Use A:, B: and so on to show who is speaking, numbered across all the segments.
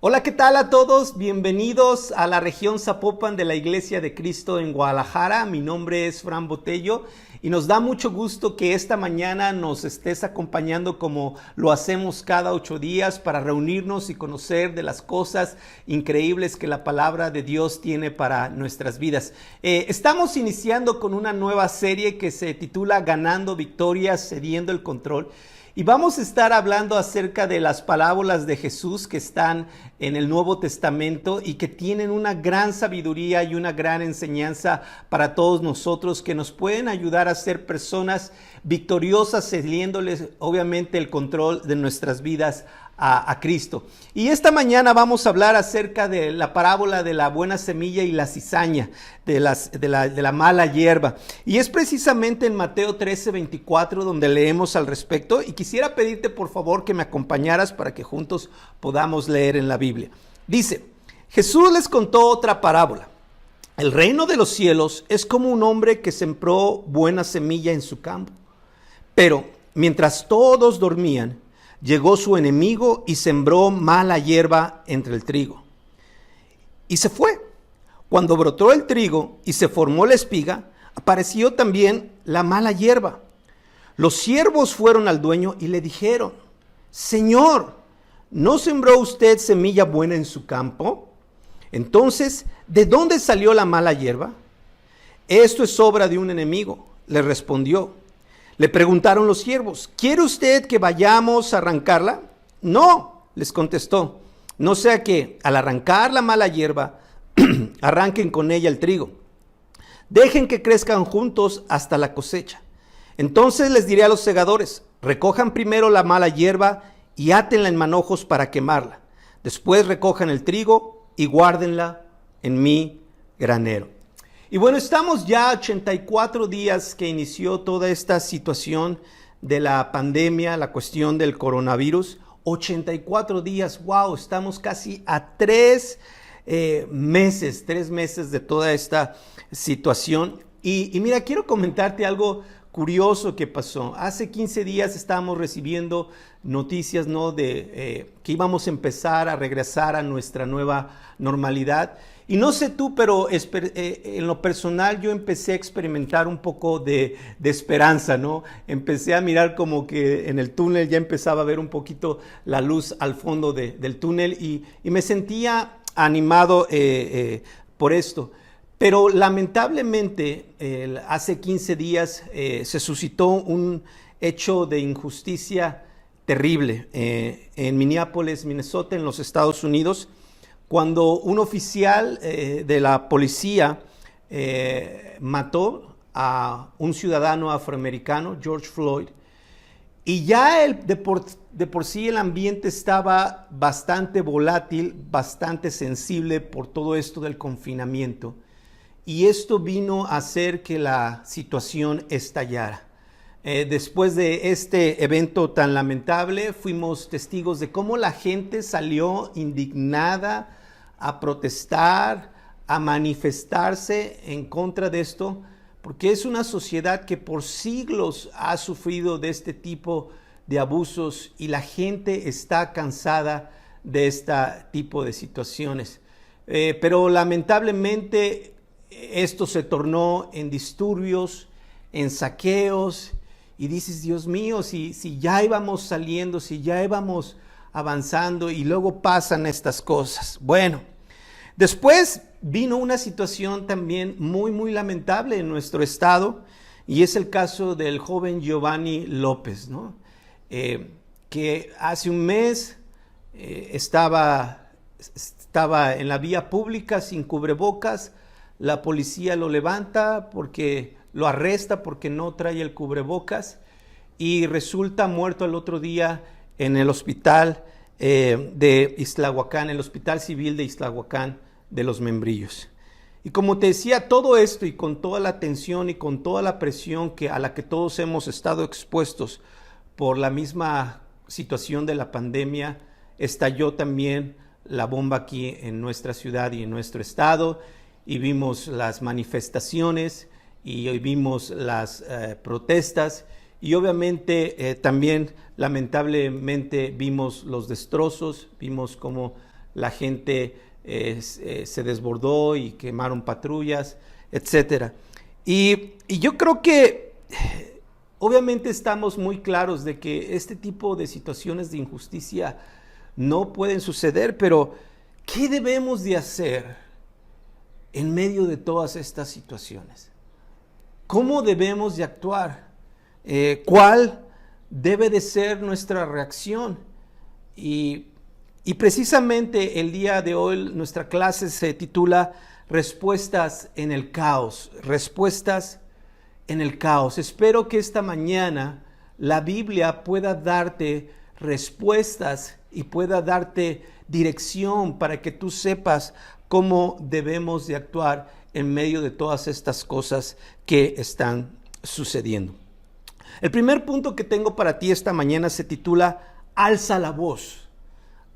A: Hola, ¿qué tal a todos? Bienvenidos a la región Zapopan de la Iglesia de Cristo en Guadalajara. Mi nombre es Fran Botello y nos da mucho gusto que esta mañana nos estés acompañando como lo hacemos cada 8 días para reunirnos y conocer de las cosas increíbles que la palabra de Dios tiene para nuestras vidas. Estamos iniciando con una nueva serie que se titula Ganando Victorias, Cediendo el Control. Y vamos a estar hablando acerca de las parábolas de Jesús que están en el Nuevo Testamento y que tienen una gran sabiduría y una gran enseñanza para todos nosotros que nos pueden ayudar a ser personas victoriosas, cediéndoles obviamente el control de nuestras vidas a Cristo. Y esta mañana vamos a hablar acerca de la parábola de la buena semilla y la cizaña, de la mala hierba. Y es precisamente en Mateo 13:24 donde leemos al respecto. Y quisiera pedirte por favor que me acompañaras para que juntos podamos leer en la Biblia. Dice, Jesús les contó otra parábola. El reino de los cielos es como un hombre que sembró buena semilla en su campo. Pero mientras todos dormían, llegó su enemigo y sembró mala hierba entre el trigo. Y se fue. Cuando brotó el trigo y se formó la espiga, apareció también la mala hierba. Los siervos fueron al dueño y le dijeron, Señor, ¿no sembró usted semilla buena en su campo? Entonces, ¿de dónde salió la mala hierba? Esto es obra de un enemigo, le respondió. Le preguntaron los siervos, ¿quiere usted que vayamos a arrancarla? No, les contestó, no sea que al arrancar la mala hierba, arranquen con ella el trigo. Dejen que crezcan juntos hasta la cosecha. Entonces les diré a los segadores, recojan primero la mala hierba y átenla en manojos para quemarla. Después recojan el trigo y guárdenla en mi granero. Y bueno, estamos ya 84 días que inició toda esta situación de la pandemia, la cuestión del coronavirus. 84 días, wow, estamos casi a 3 meses de toda esta situación. Y mira, quiero comentarte algo curioso que pasó. Hace 15 días estábamos recibiendo noticias, ¿no? de que íbamos a empezar a regresar a nuestra nueva normalidad. Y no sé tú, pero en lo personal yo empecé a experimentar un poco de esperanza, ¿no? Empecé a mirar como que en el túnel ya empezaba a ver un poquito la luz al fondo del túnel y me sentía animado por esto. Pero lamentablemente hace 15 días se suscitó un hecho de injusticia terrible en Minneapolis, Minnesota, en los Estados Unidos, cuando un oficial de la policía mató a un ciudadano afroamericano, George Floyd, y ya de por sí el ambiente estaba bastante volátil, bastante sensible por todo esto del confinamiento, y esto vino a hacer que la situación estallara. Después de este evento tan lamentable, fuimos testigos de cómo la gente salió indignada a protestar, a manifestarse en contra de esto, porque es una sociedad que por siglos ha sufrido de este tipo de abusos y la gente está cansada de este tipo de situaciones. Pero lamentablemente esto se tornó en disturbios, en saqueos, y dices, Dios mío, si ya íbamos saliendo, si ya íbamos avanzando y luego pasan estas cosas. Bueno, después vino una situación también muy lamentable en nuestro estado y es el caso del joven Giovanni López, ¿no? Que hace un mes estaba en la vía pública sin cubrebocas, la policía lo levanta lo arresta porque no trae el cubrebocas y resulta muerto el otro día en el hospital de Ixtlahuacán, el Hospital Civil de Ixtlahuacán de los Membrillos. Y como te decía, todo esto y con toda la tensión y con toda la presión a la que todos hemos estado expuestos por la misma situación de la pandemia, estalló también la bomba aquí en nuestra ciudad y en nuestro estado y vimos las manifestaciones y hoy vimos las protestas y obviamente también lamentablemente vimos los destrozos, vimos cómo la gente se desbordó y quemaron patrullas, etcétera. Y yo creo que obviamente estamos muy claros de que este tipo de situaciones de injusticia no pueden suceder, pero ¿qué debemos de hacer en medio de todas estas situaciones? ¿Cómo debemos de actuar? ¿Cuál debe de ser nuestra reacción? Y precisamente el día de hoy nuestra clase se titula Respuestas en el caos. Respuestas en el caos. Espero que esta mañana la Biblia pueda darte respuestas y pueda darte dirección para que tú sepas cómo debemos de actuar en medio de todas estas cosas que están sucediendo. El primer punto que tengo para ti esta mañana se titula Alza la voz.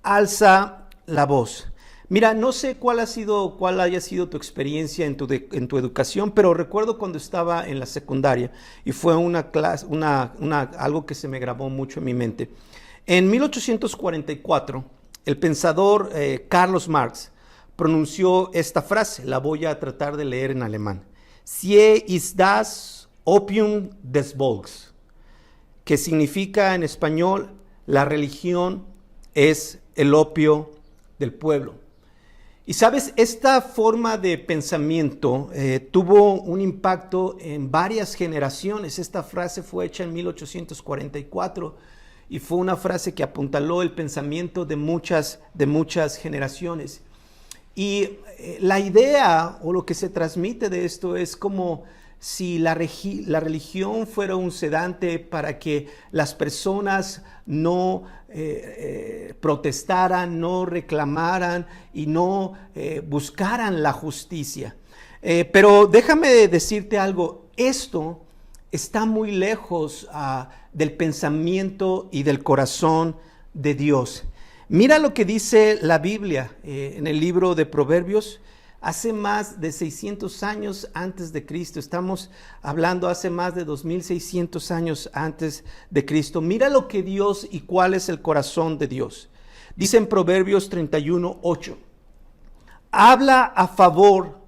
A: Alza la voz. Mira, no sé cuál haya sido tu experiencia en tu educación, pero recuerdo cuando estaba en la secundaria y fue una clase, algo que se me grabó mucho en mi mente. En 1844, el pensador Carlos Marx pronunció esta frase, la voy a tratar de leer en alemán. Sie ist das Opium des Volks, que significa en español, la religión es el opio del pueblo. Y sabes, esta forma de pensamiento tuvo un impacto en varias generaciones. Esta frase fue hecha en 1844 y fue una frase que apuntaló el pensamiento de muchas generaciones. Y la idea o lo que se transmite de esto es como si la religión fuera un sedante para que las personas no protestaran, no reclamaran y no buscaran la justicia. Pero déjame decirte algo, esto está muy lejos del pensamiento y del corazón de Dios. Mira lo que dice la Biblia en el libro de Proverbios. Hace más de 600 años antes de Cristo, estamos hablando hace más de 2600 años antes de Cristo. Mira lo que Dios y cuál es el corazón de Dios. Dice en Proverbios 31:8, habla a favor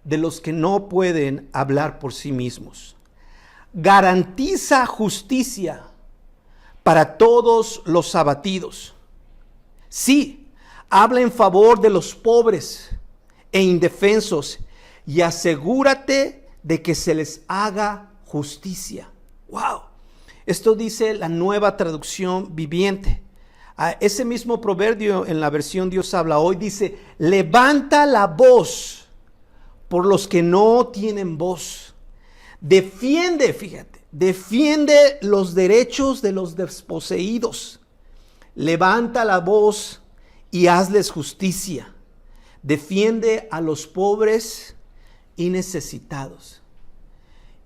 A: de los que no pueden hablar por sí mismos. Garantiza justicia para todos los abatidos. Sí, habla en favor de los pobres e indefensos y asegúrate de que se les haga justicia. Wow. Esto dice la Nueva Traducción Viviente. Ese mismo proverbio en la versión Dios habla hoy dice, levanta la voz por los que no tienen voz. Defiende, fíjate, defiende los derechos de los desposeídos. Levanta la voz y hazles justicia. Defiende a los pobres y necesitados.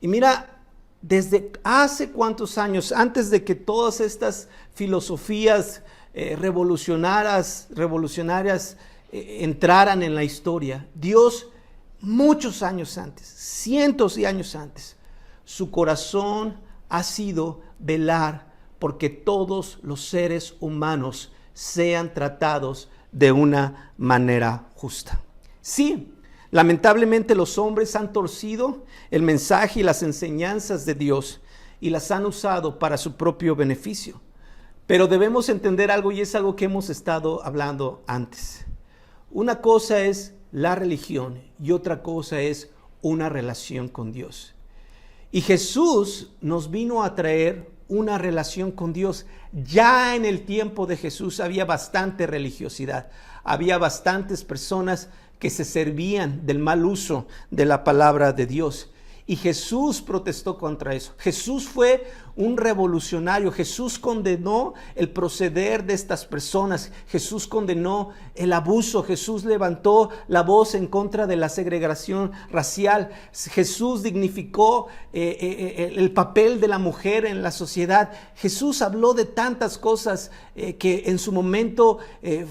A: Y mira, desde hace cuántos años, antes de que todas estas filosofías revolucionarias entraran en la historia, Dios, muchos años antes, cientos de años antes, su corazón ha sido velar porque todos los seres humanos sean tratados de una manera justa. Sí, lamentablemente los hombres han torcido el mensaje y las enseñanzas de Dios y las han usado para su propio beneficio. Pero debemos entender algo y es algo que hemos estado hablando antes. Una cosa es la religión y otra cosa es una relación con Dios. Y Jesús nos vino a traer una relación con Dios. Ya en el tiempo de Jesús había bastante religiosidad, había bastantes personas que se servían del mal uso de la palabra de Dios. Y Jesús protestó contra eso. Jesús fue un revolucionario. Jesús condenó el proceder de estas personas. Jesús condenó el abuso. Jesús levantó la voz en contra de la segregación racial. Jesús dignificó el papel de la mujer en la sociedad. Jesús habló de tantas cosas que en su momento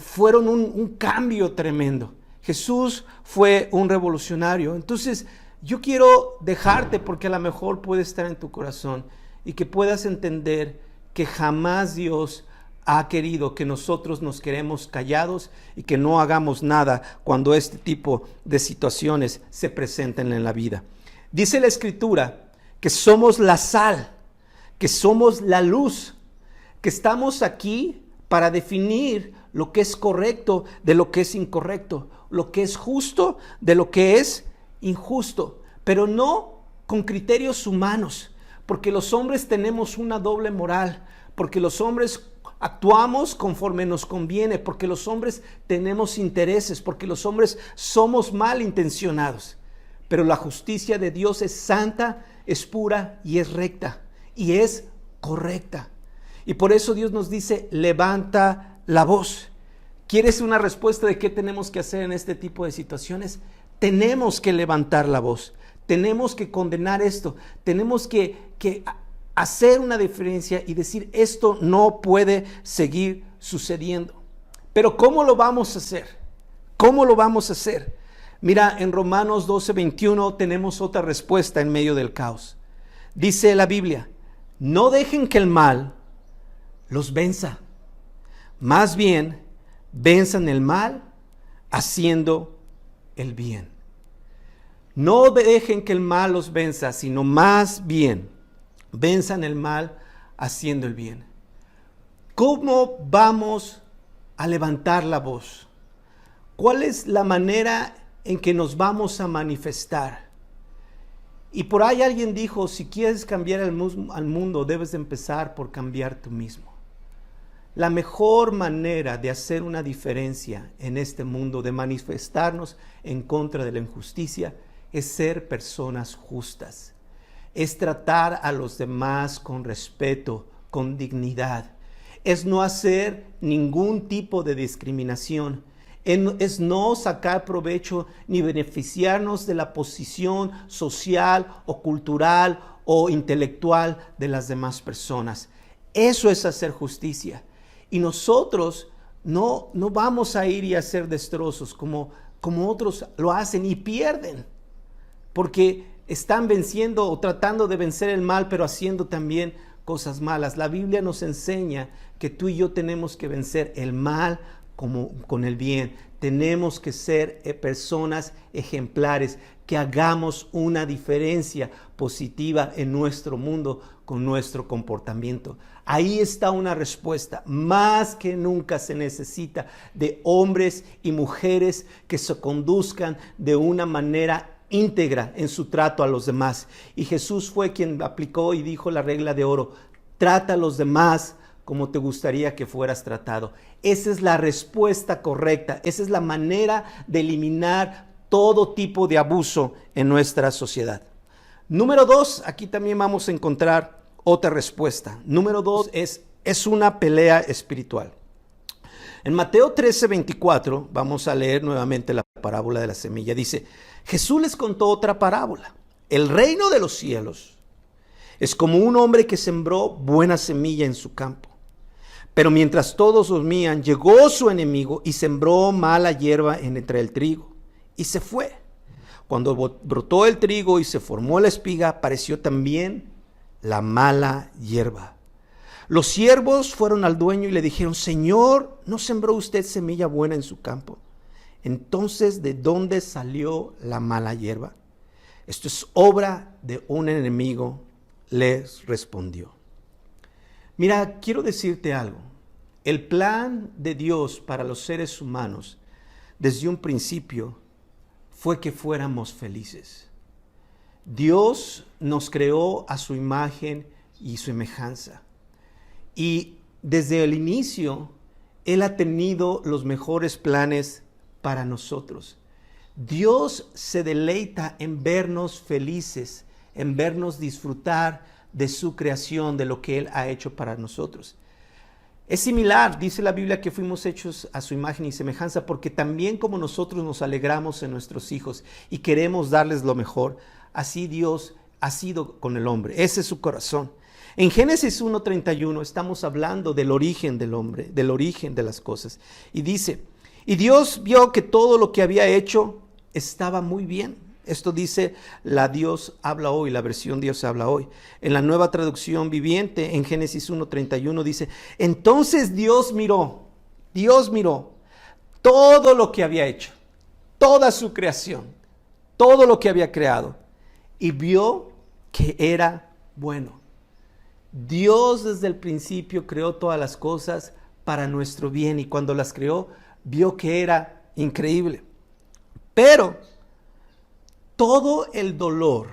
A: fueron un cambio tremendo. Jesús fue un revolucionario. Entonces, yo quiero dejarte porque a lo mejor puede estar en tu corazón y que puedas entender que jamás Dios ha querido que nosotros nos quedemos callados y que no hagamos nada cuando este tipo de situaciones se presenten en la vida. Dice la Escritura que somos la sal, que somos la luz, que estamos aquí para definir lo que es correcto de lo que es incorrecto, lo que es justo de lo que es injusto, pero no con criterios humanos, porque los hombres tenemos una doble moral, porque los hombres actuamos conforme nos conviene, porque los hombres tenemos intereses, porque los hombres somos malintencionados, pero la justicia de Dios es santa, es pura y es recta y es correcta. Y por eso Dios nos dice, levanta la voz. ¿Quieres una respuesta de qué tenemos que hacer en este tipo de situaciones? Tenemos que levantar la voz, tenemos que condenar esto, tenemos que hacer una diferencia y decir, esto no puede seguir sucediendo. Pero ¿cómo lo vamos a hacer? ¿Cómo lo vamos a hacer? Mira, en Romanos 12:21 tenemos otra respuesta en medio del caos. Dice la Biblia, no dejen que el mal los venza, más bien venzan el mal haciendo el bien. No dejen que el mal los venza, sino más bien venzan el mal haciendo el bien. ¿Cómo vamos a levantar la voz? ¿Cuál es la manera en que nos vamos a manifestar? Y por ahí alguien dijo, si quieres cambiar al mundo, debes de empezar por cambiar tú mismo. La mejor manera de hacer una diferencia en este mundo, de manifestarnos en contra de la injusticia, es ser personas justas. Es tratar a los demás con respeto, con dignidad. Es no hacer ningún tipo de discriminación. Es no sacar provecho ni beneficiarnos de la posición social o cultural o intelectual de las demás personas. Eso es hacer justicia. Y nosotros no vamos a ir y hacer destrozos como otros lo hacen y pierden. Porque están venciendo o tratando de vencer el mal, pero haciendo también cosas malas. La Biblia nos enseña que tú y yo tenemos que vencer el mal con el bien. Tenemos que ser personas ejemplares, que hagamos una diferencia positiva en nuestro mundo con nuestro comportamiento. Ahí está una respuesta. Más que nunca se necesita de hombres y mujeres que se conduzcan de una manera íntegra en su trato a los demás. Y Jesús fue quien aplicó y dijo la regla de oro: trata a los demás como te gustaría que fueras tratado. Esa es la respuesta correcta. Esa es la manera de eliminar todo tipo de abuso en nuestra sociedad. Número 2, aquí también vamos a encontrar otra respuesta. Número 2 es una pelea espiritual. En Mateo 13:24 vamos a leer nuevamente la parábola de la semilla. Dice, Jesús les contó otra parábola. El reino de los cielos es como un hombre que sembró buena semilla en su campo. Pero mientras todos dormían, llegó su enemigo y sembró mala hierba entre el trigo y se fue. Cuando brotó el trigo y se formó la espiga, apareció también la mala hierba. Los siervos fueron al dueño y le dijeron, Señor, ¿no sembró usted semilla buena en su campo? Entonces, ¿de dónde salió la mala hierba? Esto es obra de un enemigo, les respondió. Mira, quiero decirte algo. El plan de Dios para los seres humanos desde un principio fue que fuéramos felices. Dios nos creó a su imagen y semejanza. Y desde el inicio, Él ha tenido los mejores planes para nosotros. Dios se deleita en vernos felices, en vernos disfrutar de su creación, de lo que Él ha hecho para nosotros. Es similar, dice la Biblia, que fuimos hechos a su imagen y semejanza, porque también como nosotros nos alegramos en nuestros hijos y queremos darles lo mejor, así Dios ha sido con el hombre. Ese es su corazón. En Génesis 1:31 estamos hablando del origen del hombre, del origen de las cosas. Y dice, y Dios vio que todo lo que había hecho estaba muy bien. Esto dice la Dios habla hoy, la versión Dios habla hoy. En la Nueva Traducción Viviente, en Génesis 1:31 dice, entonces Dios miró todo lo que había hecho, toda su creación, todo lo que había creado, y vio que era bueno. Dios desde el principio creó todas las cosas para nuestro bien, y cuando las creó, vio que era increíble. Pero todo el dolor,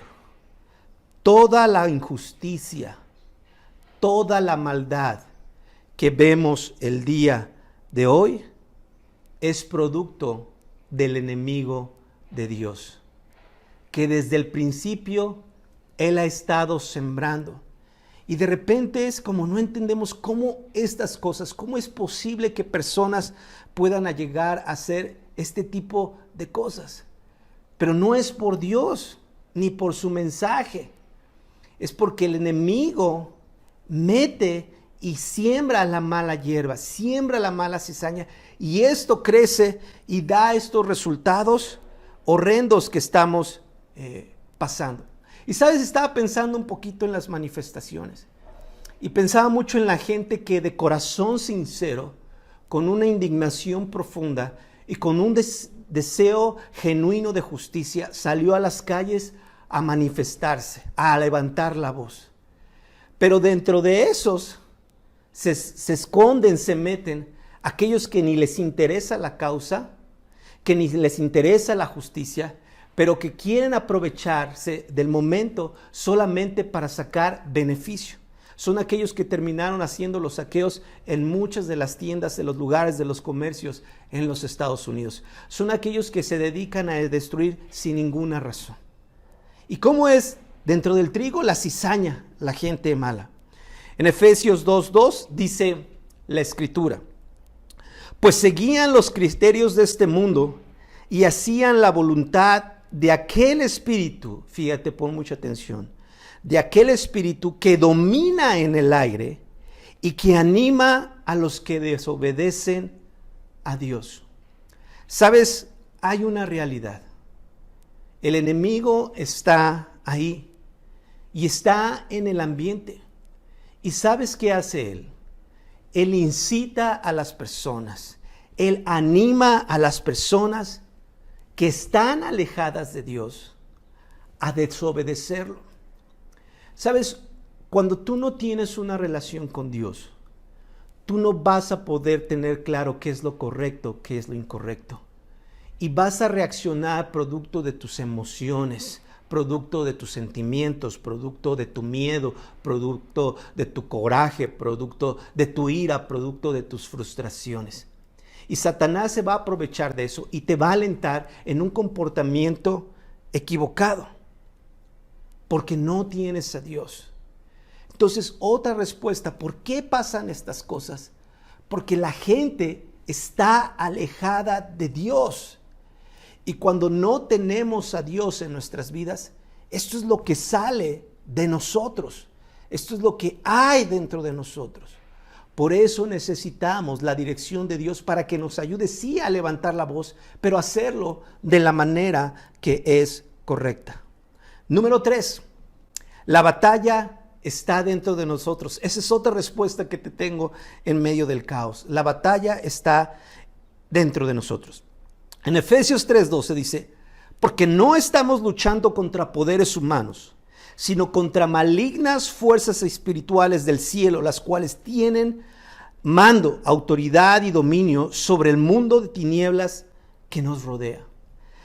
A: toda la injusticia, toda la maldad que vemos el día de hoy es producto del enemigo de Dios, que desde el principio Él ha estado sembrando. Y de repente es como no entendemos cómo estas cosas, cómo es posible que personas puedan llegar a hacer este tipo de cosas. Pero no es por Dios ni por su mensaje. Es porque el enemigo mete y siembra la mala hierba, siembra la mala cizaña, y esto crece y da estos resultados horrendos que estamos pasando. Y sabes, estaba pensando un poquito en las manifestaciones y pensaba mucho en la gente que de corazón sincero, con una indignación profunda y con un deseo genuino de justicia, salió a las calles a manifestarse, a levantar la voz. Pero dentro de esos se esconden, se meten aquellos que ni les interesa la causa, que ni les interesa la justicia, pero que quieren aprovecharse del momento solamente para sacar beneficio. Son aquellos que terminaron haciendo los saqueos en muchas de las tiendas, de los lugares, de los comercios en los Estados Unidos. Son aquellos que se dedican a destruir sin ninguna razón. ¿Y cómo es dentro del trigo? La cizaña, la gente mala. En Efesios 2:2 dice la Escritura, pues seguían los criterios de este mundo y hacían la voluntad de aquel espíritu, fíjate, pon mucha atención, de aquel espíritu que domina en el aire y que anima a los que desobedecen a Dios. ¿Sabes? Hay una realidad. El enemigo está ahí y está en el ambiente. ¿Y sabes qué hace él? Él incita a las personas, él anima a las personas que están alejadas de Dios a desobedecerlo. ¿Sabes? Cuando tú no tienes una relación con Dios, tú no vas a poder tener claro qué es lo correcto, qué es lo incorrecto. Y vas a reaccionar producto de tus emociones, producto de tus sentimientos, producto de tu miedo, producto de tu coraje, producto de tu ira, producto de tus frustraciones. Y Satanás se va a aprovechar de eso y te va a alentar en un comportamiento equivocado, porque no tienes a Dios. Entonces, otra respuesta, ¿por qué pasan estas cosas? Porque la gente está alejada de Dios. Y cuando no tenemos a Dios en nuestras vidas, esto es lo que sale de nosotros. Esto es lo que hay dentro de nosotros. Por eso necesitamos la dirección de Dios para que nos ayude, sí, a levantar la voz, pero hacerlo de la manera que es correcta. Número 3, la batalla está dentro de nosotros. Esa es otra respuesta que te tengo en medio del caos. La batalla está dentro de nosotros. En Efesios 3:12 dice, porque no estamos luchando contra poderes humanos, sino contra malignas fuerzas espirituales del cielo, las cuales tienen mando, autoridad y dominio sobre el mundo de tinieblas que nos rodea.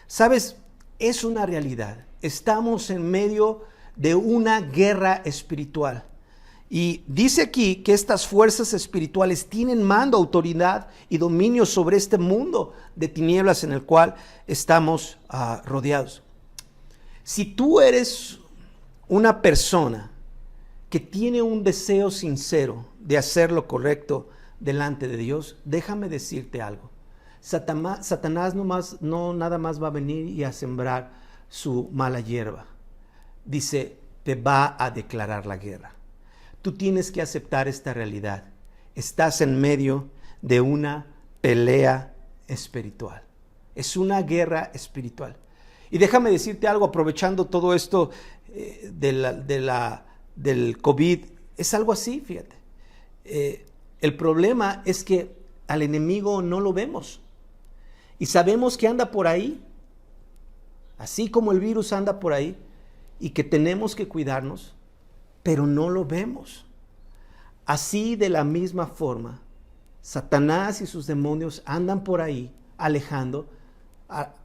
A: ¿Sabes? Es una realidad. Estamos en medio de una guerra espiritual. Y dice aquí que estas fuerzas espirituales tienen mando, autoridad y dominio sobre este mundo de tinieblas en el cual estamos rodeados. Si tú eres una persona que tiene un deseo sincero de hacer lo correcto delante de Dios, déjame decirte algo. Satanás no nada más va a venir y a sembrar su mala hierba. Dice, te va a declarar la guerra. Tú tienes que aceptar esta realidad. Estás en medio de una pelea espiritual. Es una guerra espiritual. Y déjame decirte algo, aprovechando todo esto del COVID, es algo así, fíjate. El problema es que al enemigo no lo vemos. Y sabemos que anda por ahí, así como el virus anda por ahí, y que tenemos que cuidarnos, pero no lo vemos. Así, de la misma forma, Satanás y sus demonios andan por ahí, alejando,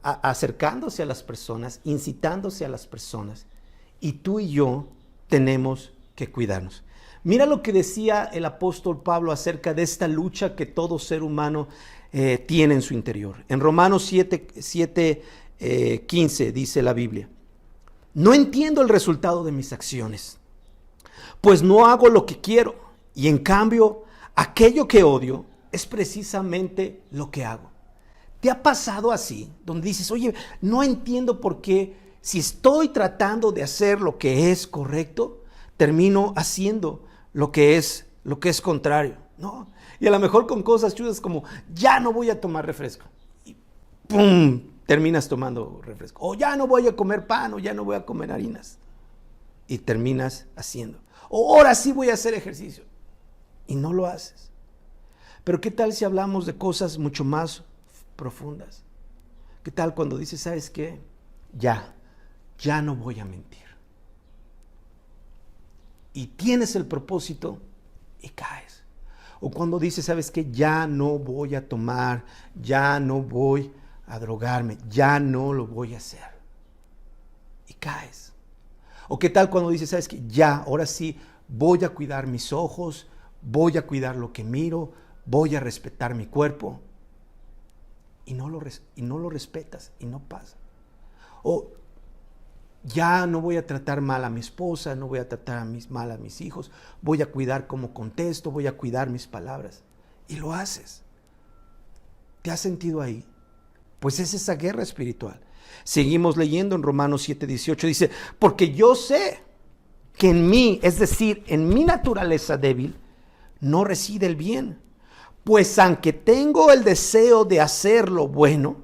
A: acercándose a las personas, incitándose a las personas, y tú y yo tenemos que cuidarnos. Mira lo que decía el apóstol Pablo acerca de esta lucha que todo ser humano tiene en su interior. En Romanos 7:15 dice la Biblia: no entiendo el resultado de mis acciones, pues no hago lo que quiero, y en cambio aquello que odio es precisamente lo que hago. ¿Te ha pasado así? Donde dices, oye, no entiendo por qué, si estoy tratando de hacer lo que es correcto, termino haciendo lo que es contrario, ¿no? Y a lo mejor con cosas chudas como, ya no voy a tomar refresco. Y ¡pum! Terminas tomando refresco. O ya no voy a comer pan, o ya no voy a comer harinas. Y terminas haciendo. O ahora sí voy a hacer ejercicio. Y no lo haces. Pero ¿qué tal si hablamos de cosas mucho más profundas? ¿Qué tal cuando dices, ¿sabes qué? Ya no voy a mentir. Y tienes el propósito y caes. O cuando dices, ¿sabes qué? Ya no voy a tomar, ya no voy a drogarme, ya no lo voy a hacer. Y caes. O qué tal cuando dices, ¿sabes qué? Ya, ahora sí, voy a cuidar mis ojos, voy a cuidar lo que miro, voy a respetar mi cuerpo. Y no lo respetas y no pasa. O ya no voy a tratar mal a mi esposa, no voy a tratar mal a mis hijos, voy a cuidar cómo contesto, voy a cuidar mis palabras. Y lo haces. ¿Te has sentido ahí? Pues es esa guerra espiritual. Seguimos leyendo en Romanos 7:18, dice, porque yo sé que en mí, es decir, en mi naturaleza débil, no reside el bien. Pues aunque tengo el deseo de hacer lo bueno,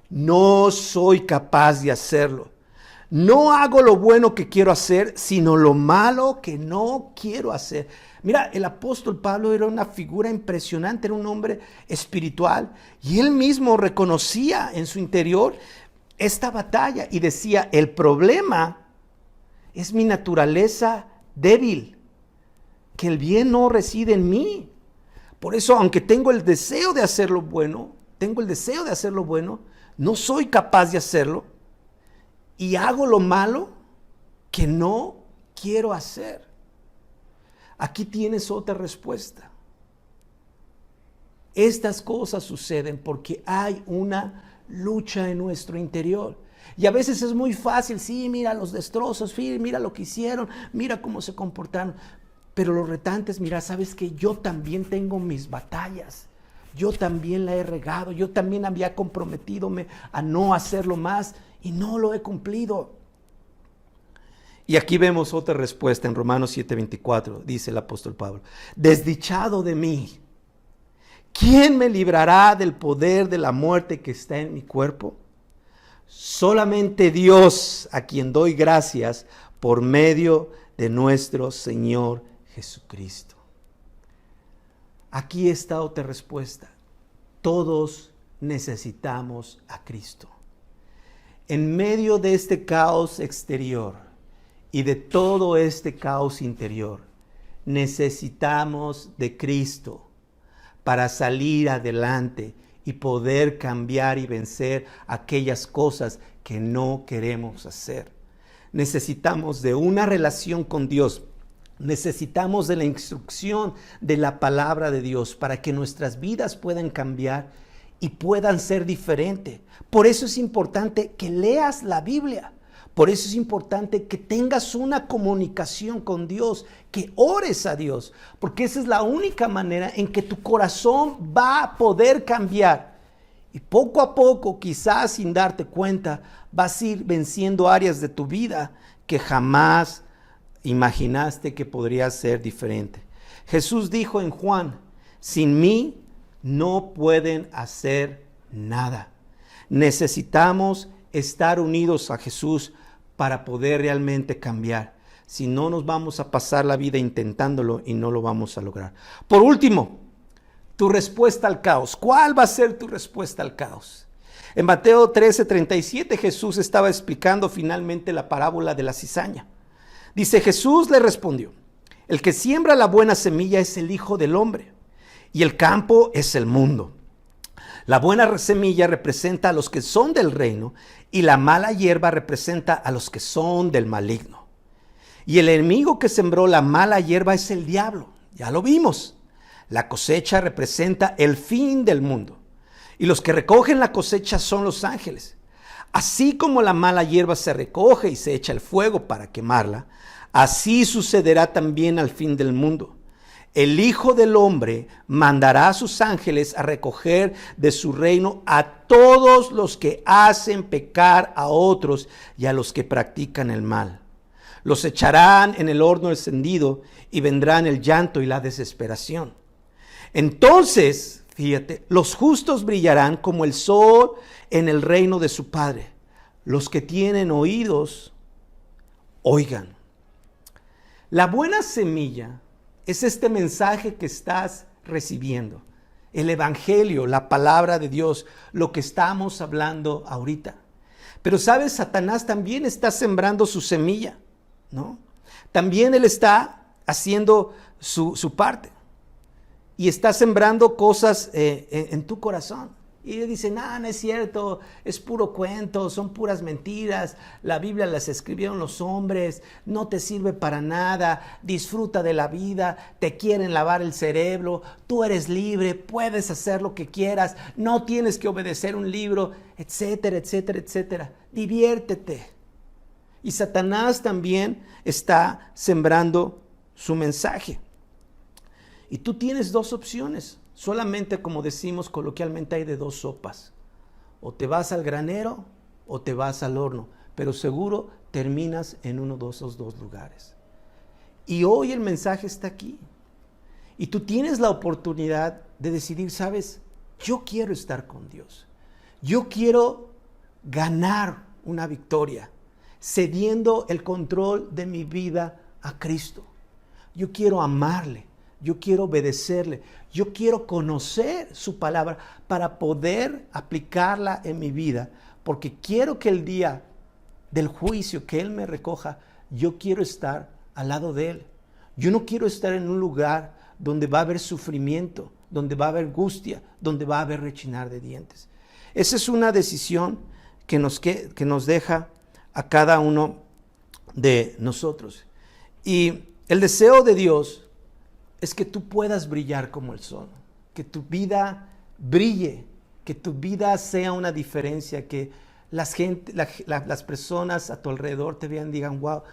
A: no soy capaz de hacerlo. No hago lo bueno que quiero hacer, sino lo malo que no quiero hacer. Mira, el apóstol Pablo era una figura impresionante, era un hombre espiritual, y él mismo reconocía en su interior esta batalla y decía, el problema es mi naturaleza débil, que el bien no reside en mí. Por eso, aunque tengo el deseo de hacer lo bueno, no soy capaz de hacerlo y hago lo malo que no quiero hacer. Aquí tienes otra respuesta. Estas cosas suceden porque hay una lucha en nuestro interior. Y a veces es muy fácil, sí, mira los destrozos, mira lo que hicieron, mira cómo se comportaron. Pero lo retante es, mira, sabes que yo también tengo mis batallas. Yo también la he regado, yo también había comprometidome a no hacerlo más y no lo he cumplido. Y aquí vemos otra respuesta en Romanos 7:24, dice el apóstol Pablo. Desdichado de mí, ¿quién me librará del poder de la muerte que está en mi cuerpo? Solamente Dios, a quien doy gracias por medio de nuestro Señor Jesucristo. Aquí está otra respuesta. Todos necesitamos a Cristo. En medio de este caos exterior y de todo este caos interior, necesitamos de Cristo para salir adelante y poder cambiar y vencer aquellas cosas que no queremos hacer. Necesitamos de una relación con Dios. Necesitamos de la instrucción de la palabra de Dios para que nuestras vidas puedan cambiar y puedan ser diferentes. Por eso es importante que leas la Biblia. Por eso es importante que tengas una comunicación con Dios, que ores a Dios, porque esa es la única manera en que tu corazón va a poder cambiar. Y poco a poco, quizás sin darte cuenta, vas a ir venciendo áreas de tu vida que jamás imaginaste que podría ser diferente. Jesús dijo en Juan, sin mí no pueden hacer nada. Necesitamos estar unidos a Jesús para poder realmente cambiar. Si no, nos vamos a pasar la vida intentándolo y no lo vamos a lograr. Por último, tu respuesta al caos. ¿Cuál va a ser tu respuesta al caos? En Mateo 13:37 Jesús estaba explicando finalmente la parábola de la cizaña. Dice, Jesús le respondió, el que siembra la buena semilla es el Hijo del Hombre, y el campo es el mundo. La buena semilla representa a los que son del reino, y la mala hierba representa a los que son del maligno. Y el enemigo que sembró la mala hierba es el diablo. Ya lo vimos. La cosecha representa el fin del mundo. Y los que recogen la cosecha son los ángeles. Así como la mala hierba se recoge y se echa al fuego para quemarla, así sucederá también al fin del mundo. El Hijo del Hombre mandará a sus ángeles a recoger de su reino a todos los que hacen pecar a otros y a los que practican el mal. Los echarán en el horno encendido y vendrán el llanto y la desesperación. Entonces, fíjate, los justos brillarán como el sol en el reino de su Padre. Los que tienen oídos, oigan. La buena semilla es este mensaje que estás recibiendo. El evangelio, la palabra de Dios, lo que estamos hablando ahorita. Pero sabes, Satanás también está sembrando su semilla, ¿no? También él está haciendo su parte. Y está sembrando cosas en tu corazón. Y ellos dicen, no es cierto, es puro cuento, son puras mentiras, la Biblia las escribieron los hombres, no te sirve para nada, disfruta de la vida, te quieren lavar el cerebro, tú eres libre, puedes hacer lo que quieras, no tienes que obedecer un libro, etcétera, etcétera, etcétera. Diviértete. Y Satanás también está sembrando su mensaje. Y tú tienes dos opciones. Solamente, como decimos coloquialmente, hay de dos sopas. O te vas al granero o te vas al horno. Pero seguro terminas en uno de esos dos lugares. Y hoy el mensaje está aquí. Y tú tienes la oportunidad de decidir, ¿sabes? Yo quiero estar con Dios. Yo quiero ganar una victoria, cediendo el control de mi vida a Cristo. Yo quiero amarle. Yo quiero obedecerle. Yo quiero conocer su palabra para poder aplicarla en mi vida. Porque quiero que el día del juicio, que Él me recoja, yo quiero estar al lado de Él. Yo no quiero estar en un lugar donde va a haber sufrimiento, donde va a haber angustia, donde va a haber rechinar de dientes. Esa es una decisión que nos deja a cada uno de nosotros. Y el deseo de Dios es que tú puedas brillar como el sol, que tu vida brille, que tu vida sea una diferencia, que las personas a tu alrededor te vean y digan, wow,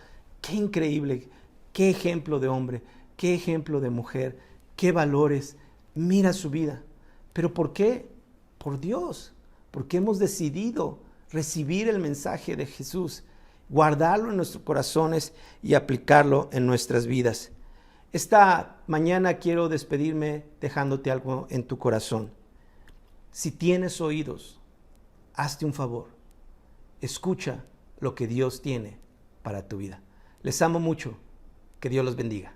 A: qué increíble, qué ejemplo de hombre, qué ejemplo de mujer, qué valores, mira su vida. ¿Pero por qué? Por Dios, porque hemos decidido recibir el mensaje de Jesús, guardarlo en nuestros corazones y aplicarlo en nuestras vidas. Esta mañana quiero despedirme dejándote algo en tu corazón. Si tienes oídos, hazte un favor. Escucha lo que Dios tiene para tu vida. Les amo mucho. Que Dios los bendiga.